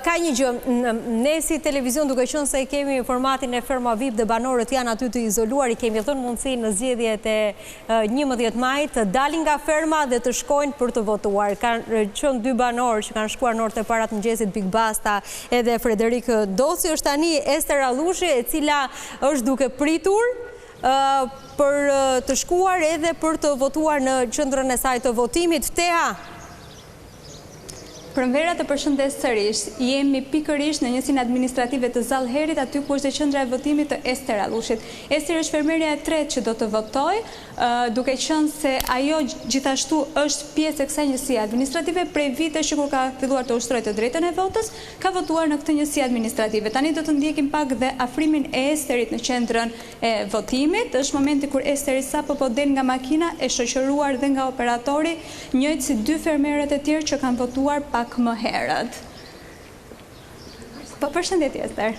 Ka një gjë, ne si televizion duke qenë se kemi formatin e Ferma VIP dhe banorët janë aty të izoluar, i kemi dhënë mundësi në zgjedhjet e 11 majit të dalin nga ferma dhe të shkojnë për të votuar. Kanë qenë 2 banorë që kanë shkuar në orët e para të mëngjesit, Big Basta edhe Frederik Dosi. Është tani Ester Allushi, e cila është duke pritur për të shkuar edhe për të votuar në qendrën e saj të votimit. Tea. Pranvera, të përshëndes sërish, jemi pikërisht në njësinë administrative të Zallherit, aty ku është qendra e votimit të Ester Allushit. Ester është fermerja e tretë që do të votoj, duke qenë se ajo gjithashtu është pjesë e kësaj njësie administrative prej vitesh që kur ka filluar të ushtrojë të drejtën e votës, ka votuar në këtë njësie administrative. Tani do të ndjekim pak dhe afrimin e Esterit në qendrën e votimit. Është momenti kur Esteri sapo po del nga makina, e shoqëruar dhe nga operatori, njëjtë si 2 fermerët e tjerë që kanë votuar pak më herët. Po, përshëndetje, Ester.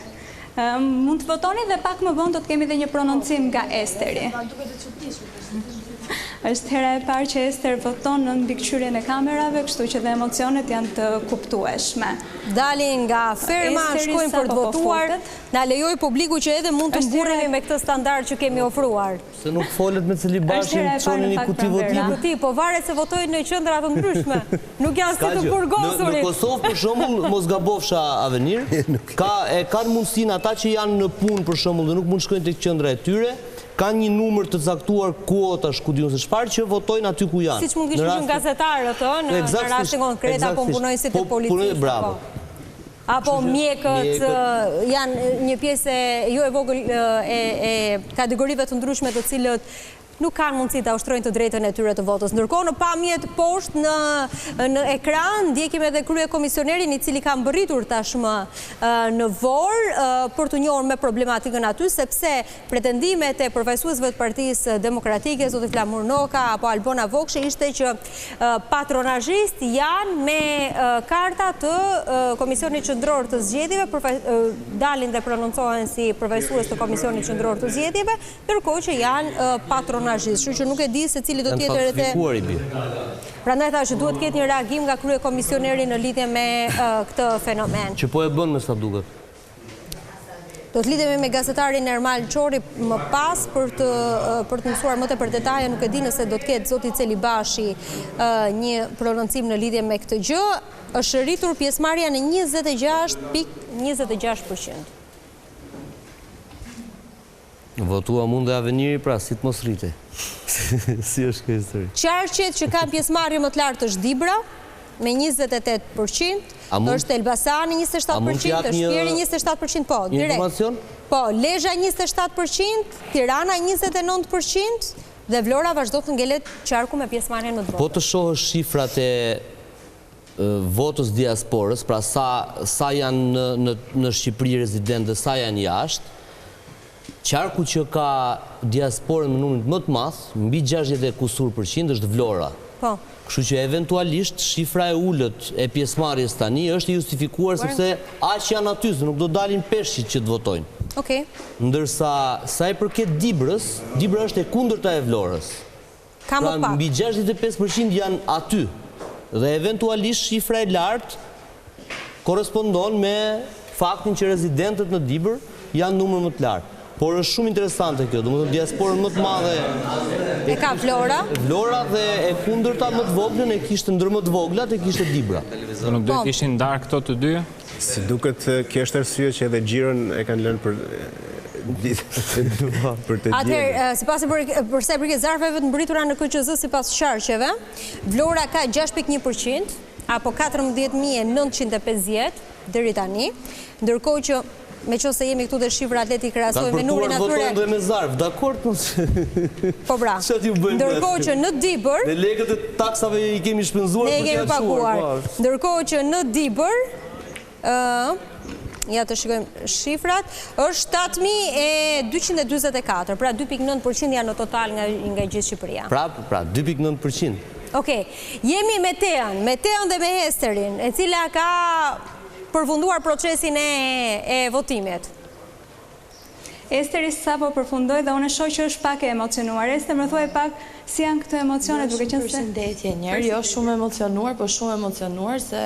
Mund të votoni dhe pak më vonë do të kemi dhe një prononcim nga Esteri. Është hera e parë që Ester voton në mbikëqyrjen e kamerave, kështu që dhe emocionet janë të kuptueshme. Dalin nga ferma, shkojnë për të votuar, na lejoj publiku që edhe mund të mburremi me këtë standard që kemi ofruar. Se nuk folet me celibashin, çonin një kuti votimi. Po varet se votojnë në qendra të ndryshme. Nuk janë si të burgosurit. Në Kosovë, për shembull, mos gabofsha Avenir, kanë mundësinë ata që janë në punë, për shembull, dhe nuk mund shkojnë tek qendra e tyre, kanë një numër të caktuar kuotash, ku diun se çfarë, që votojnë aty ku janë. Siç mund kishin qenë gazetarët, në rastin konkret, apo punonësit e policisë. Bravo. Apo mjekët janë një pjesë jo e vogël e kategorive të ndryshme të cilët nuk kanë mundësi të ushtrojnë të drejtën e tyre të votës. Ndërkohë në pamjet poshtë në ekran ndjekim edhe kryekomisionerin i cili ka mbërritur tashmë në Vor për të njohur me problematikën aty, sepse pretendimet e përfaqësuesve të Partisë Demokratike, zoti Flamur Noka apo Albona Vokshi, ishte që patronazhist janë me karta të Komisionit Qendror të Zgjedhjeve, dalin dhe prononcohen si përfaqësues të Komisionit Qendror të Zgjedhjeve, ndërkohë që janë patronazhist. Kështu që nuk e di se cili do të jetë edhe. Prandaj thash që duhet të ketë një reagim nga kryekomisioneri në lidhje me këtë fenomen. Që po e bën me sa duket. Do të lidhemi me gazetarin Ermal Çori më pas për të mësuar më tepër detaje. Nuk e di nëse do të ketë zoti Celibashi një prononcim në lidhje me këtë gjë. Është rritur pjesëmarrja në 26.26%. Votua mund dhe Aveniri, pra, si të mos rrite. Si është kjo histori? Qarqet që kanë pjesëmarrje më të lartë është Dibra, me 28%, është Elbasani 27%, është Shqipëri 27%, po, direkt. Po, Lezhë 27%, Tirana 29%, dhe Vlora vazhdo të ngelet qarku me pjesëmarrjen më të vogël. Po të shohësh shifrat e votës diasporës, pra sa janë në Shqipëri rezident dhe sa janë jashtë, qarku që ka diasporën në numrin më të madh, mbi 60% është Vlora. Po. Kështu që eventualisht shifra e ulët e pjesëmarrjes tani është justifikuar sepse aq janë aty, se nuk do dalin peshqit që të votojnë. Okej. Ndërsa sa i përket Dibrës, Dibra është e kundërta e Vlorës. Ka më pak. Mbi 65% janë aty. Dhe eventualisht shifra e lartë korrespondon me faktin që rezidentët në Dibër janë numër më të lartë. Por është shumë interesante kjo, domethënë diasporën më të madhe e ka Vlora. Vlora dhe e kundërta më të voglën e kishte ndër më të voglat e kishte Dibra. Nuk do të ishin ndarë këto të dy? Si duket kjo është arsye që edhe Xhiron e kanë lënë për të djegë. Atëherë, sipas përsa i përket zarfeve të mbërritura në KQZ sipas qarqeve, Vlora ka 6.1% apo 14.950 deri tani, ndërkohë që me qëse jemi këtu dhe shifrat leti krahasojmë me numrin atyre. Votojnë dhe me zarf, dakord? Po bra. Ndërkohë që në Dibër, dhe lekët e taksave i kemi shpenzuar ne i kemi paguar. Ndërkohë që në Dibër, ja të shikojmë shifrat, është 7.224, pra 2.9% janë në total nga gjithë Shqipëria. Pra, 2.9%. Okej, jemi me Tean dhe me Esterin, e cila ka përfunduar procesin e votimit. Esteri sa po përfundoi dhe unë shoh që është pak e emocionuar. Ester, më thuaj pak si janë këto emocione duke qenë se përshëndetje njerë, jo shumë emocionuar, po shumë emocionuar se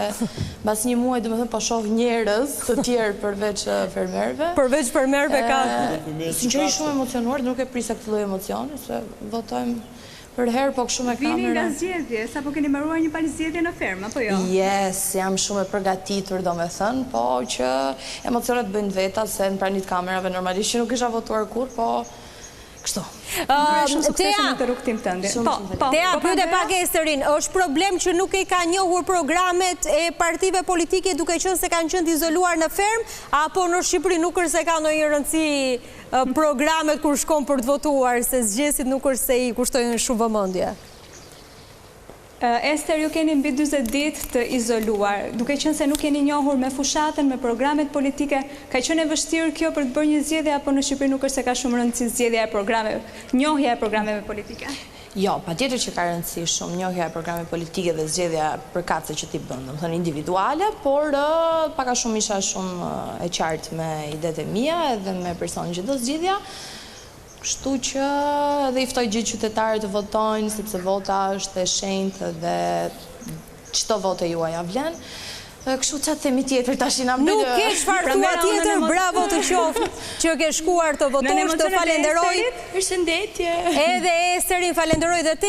mbas një muaj domethënë po shoh njerëz të tjerë përveç fermerëve. Përveç fermerëve ka Sinqerisht shumë emocionuar, nuk e prisa këtë lloj emocioni se votojmë për herë, po kështu me kamerë. Vini nga zgjedhje, sa po keni mbaruar një palë zgjedhje në fermë, apo jo? Yes, jam shumë e përgatitur domethënë, po që emocionet bëjnë veta se në pranit kamerave normalisht që nuk isha votuar kur, po kështu. Shumë sukses në të rrugtim tënde. Tea, pyete pak Esterin, është problem që nuk e ka njohur programet e partive politike duke qenë se kanë qenë izoluar në ferm, apo në Shqipëri nuk është se ka ndonjë rëndësi programet kur shkon për të votuar, se zgjedhësit nuk është se i kushtojnë shumë vëmendje? Ester, ju keni mbi 40 ditë të izoluar, duke qenë se nuk keni njohur me fushatën, me programet politike, ka qenë e vështirë kjo për të bërë një zgjedhje, apo në Shqipëri nuk është se ka shumë rëndësi zgjedhja e programeve, njohja e programeve politike? Jo, patjetër që ka rëndësi shumë njohja e programeve politike dhe zgjedhja përkatëse që ti bën, domethënë individuale, por paka shumë isha shumë e qartë me idetë e mia edhe me personin që do zgjidhja. Kështu që edhe i ftoj gjithë qytetarët të votojnë, sepse vota është e shenjtë dhe çdo vote juaja vlen. Kështu çfarë themi tjetër tash na Nuk ke çfarë thua tjetër, bravo të qoftë që ke shkuar të votosh, të falenderoj. Përshëndetje. Edhe Esterin falenderoj dhe te.